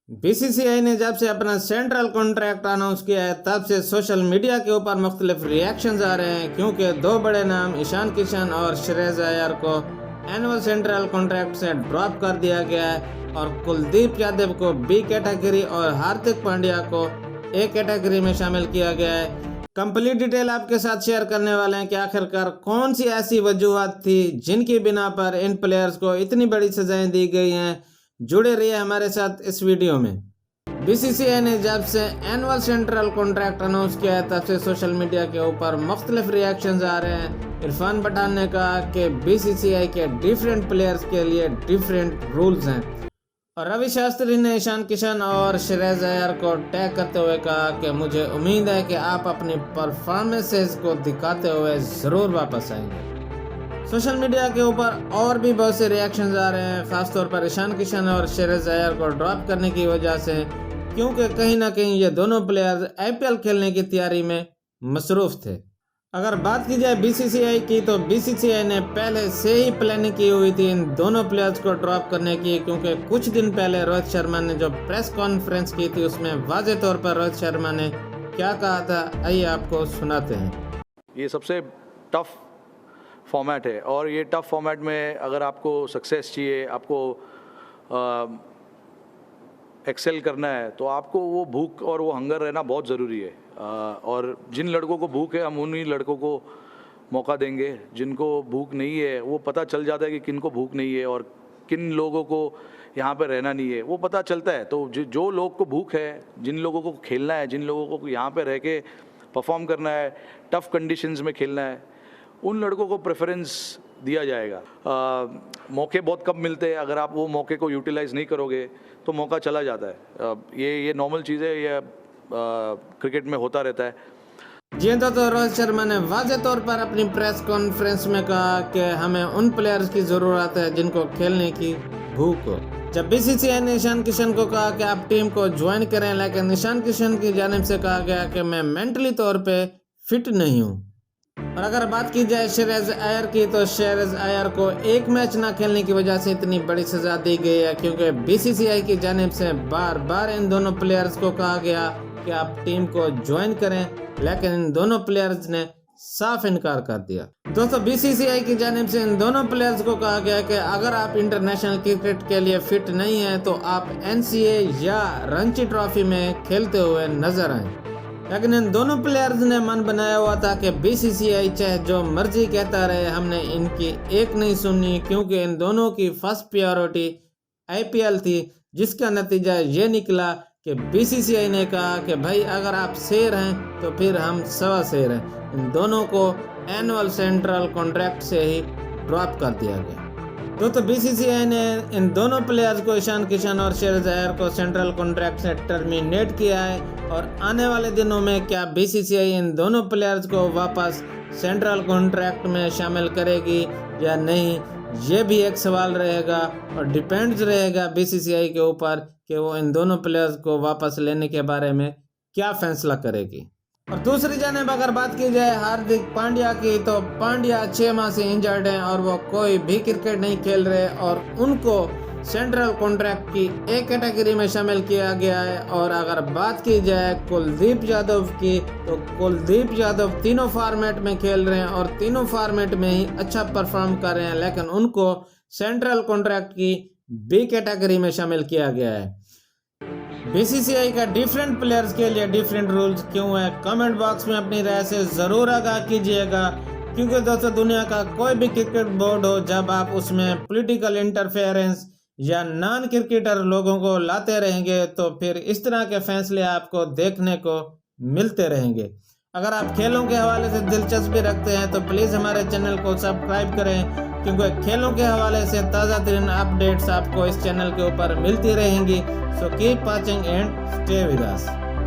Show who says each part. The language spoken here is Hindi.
Speaker 1: बीसीसीआई ने जब से अपना सेंट्रल कॉन्ट्रैक्ट अनाउंस किया है तब से सोशल मीडिया के ऊपर मुख्तलिफ रिएक्शंस आ रहे हैं, क्योंकि दो बड़े नाम ईशान किशन और श्रेयस अय्यर को एनुअल सेंट्रल कॉन्ट्रैक्ट से ड्रॉप कर दिया गया है और कुलदीप यादव को बी कैटेगरी और हार्दिक पांड्या को ए कैटेगरी में शामिल किया गया है। कंप्लीट डिटेल आपके साथ शेयर करने वाले हैं कि आखिरकार कौन सी ऐसी वजूहत थी जिनकी बिना पर इन प्लेयर्स को इतनी बड़ी सजाएं दी गई हैं। जुड़े रहिए हमारे साथ इस वीडियो में। बीसीसीआई ने जब से एनुअल सेंट्रल कॉन्ट्रैक्ट अनाउंस किया है तब से सोशल मीडिया के ऊपर मुख्तलिफ रिएक्शंस आ रहे हैं। इरफान पठान ने कहा कि बीसीसीआई के डिफरेंट प्लेयर्स के लिए डिफरेंट रूल्स हैं और रवि शास्त्री ने ईशान किशन और श्रेयस अय्यर को टैग करते हुए कहा कि मुझे उम्मीद है कि आप अपनी परफॉर्मेंसेस को दिखाते हुए ज़रूर वापस आएंगे। सोशल मीडिया के ऊपर और भी बहुत से रिएक्शंस आ रहे हैं, खासतौर पर ईशान किशन और श्रेयस अय्यर को ड्रॉप करने की वजह से, क्योंकि कहीं ना कहीं ये दोनों प्लेयर्स आईपीएल खेलने की तैयारी में मसरूफ थे। अगर बात की जाए बीसीसीआई की, तो बीसीसीआई ने पहले से ही प्लानिंग की हुई थी इन दोनों प्लेयर्स को ड्रॉप करने की, क्योंकि कुछ दिन पहले रोहित शर्मा ने जो प्रेस कॉन्फ्रेंस की थी उसमें वाज़ेह तौर पर रोहित शर्मा ने क्या कहा था, आइए आपको सुनाते हैं।
Speaker 2: ये सबसे टफ फॉर्मेट है और ये टफ फॉर्मेट में अगर आपको सक्सेस चाहिए, आपको एक्सेल करना है, तो आपको वो भूख और वो हंगर रहना बहुत ज़रूरी है। और जिन लड़कों को भूख है हम उन्हीं लड़कों को मौका देंगे, जिनको भूख नहीं है वो पता चल जाता है कि किन को भूख नहीं है और किन लोगों को यहाँ पे रहना नहीं है, वो पता चलता है। तो जो लोग को भूख है, जिन लोगों को खेलना है, जिन लोगों को यहाँ पे रह के परफॉर्म करना है, टफ़ कंडीशंस में खेलना है, उन लड़कों को प्रेफरेंस दिया जाएगा। मौके बहुत कम मिलते हैं, अगर आप वो मौके को यूटिलाइज़ नहीं करोगे तो मौका चला जाता है। ये नॉर्मल चीज़ है, ये क्रिकेट में होता रहता है।
Speaker 1: जी तो रोहित शर्मा ने वाज़ेह तौर पर अपनी प्रेस कॉन्फ्रेंस में कहा कि हमें उन प्लेयर्स की ज़रूरत है जिनको खेलने की भूख हो। जब बीसीसीआई ने ईशान किशन को कहा कि आप टीम को ज्वाइन करें, लेकिन ईशान किशन की जानिब से कहा गया कि मैं मेंटली तौर पे फिट नहीं हूँ। और अगर बात की जाए श्रेयस अय्यर की, तो श्रेयस अय्यर को एक मैच ना खेलने की वजह से इतनी बड़ी सजा दी गई है, क्योंकि बीसीसीआई की जानिब से बार बार इन दोनों प्लेयर्स को कहा गया कि आप टीम को ज्वाइन करें, लेकिन इन दोनों प्लेयर्स ने साफ इनकार कर दिया। दोस्तों, बीसीसीआई की जानिब से इन दोनों प्लेयर्स को कहा गया कि अगर आप इंटरनेशनल क्रिकेट के लिए फिट नहीं हैं तो आप एनसीए या रणजी ट्रॉफी में खेलते हुए नजर आए। लेकिन इन दोनों प्लेयर्स ने मन बनाया हुआ था कि बीसीसीआई चाहे जो मर्जी कहता रहे, हमने इनकी एक नहीं सुनी, क्योंकि इन दोनों की फर्स्ट प्रायोरिटी आईपीएल थी, जिसका नतीजा ये निकला कि बीसीसीआई ने कहा कि भाई अगर आप शेर हैं तो फिर हम सवा शेर हैं। इन दोनों को एनुअल सेंट्रल कॉन्ट्रैक्ट से ही ड्रॉप कर दिया गया। तो बीसीसीआई ने इन दोनों प्लेयर्स को, ईशान किशन और श्रेयस अय्यर को, सेंट्रल कॉन्ट्रैक्ट से टर्मिनेट किया है और आने वाले दिनों में क्या बीसीसीआई इन दोनों प्लेयर्स को वापस सेंट्रल कॉन्ट्रैक्ट में शामिल करेगी या नहीं, ये भी एक सवाल रहेगा और डिपेंड्स रहेगा बीसीसीआई के ऊपर कि वो इन दोनों प्लेयर्स को वापस लेने के बारे में क्या फैसला करेगी। और दूसरी जानिब अगर बात की जाए हार्दिक पांड्या की, तो पांड्या 6 माह से इंजर्ड हैं और वो कोई भी क्रिकेट नहीं खेल रहे और उनको सेंट्रल कॉन्ट्रैक्ट की ए कैटेगरी में शामिल किया गया है। और अगर बात की जाए कुलदीप यादव की, तो कुलदीप यादव तीनों फॉर्मेट में खेल रहे हैं और तीनों फॉर्मेट में ही अच्छा परफॉर्म कर रहे हैं, लेकिन उनको सेंट्रल कॉन्ट्रैक्ट की बी कैटेगरी में शामिल किया गया है। बीसीसीआई का डिफरेंट प्लेयर्स के लिए डिफरेंट रूल्स क्यों है, कमेंट बॉक्स में अपनी राय से ज़रूर आगाह कीजिएगा, क्योंकि दोस्तों दुनिया का कोई भी क्रिकेट बोर्ड हो, जब आप उसमें पॉलिटिकल इंटरफेरेंस या नॉन क्रिकेटर लोगों को लाते रहेंगे तो फिर इस तरह के फैसले आपको देखने को मिलते रहेंगे। अगर आप खेलों के हवाले से दिलचस्पी रखते हैं तो प्लीज़ हमारे चैनल को सब्सक्राइब करें, क्योंकि खेलों के हवाले से ताज़ा तरीन अपडेट्स आपको इस चैनल के ऊपर मिलती रहेंगी। So keep watching and stay with us.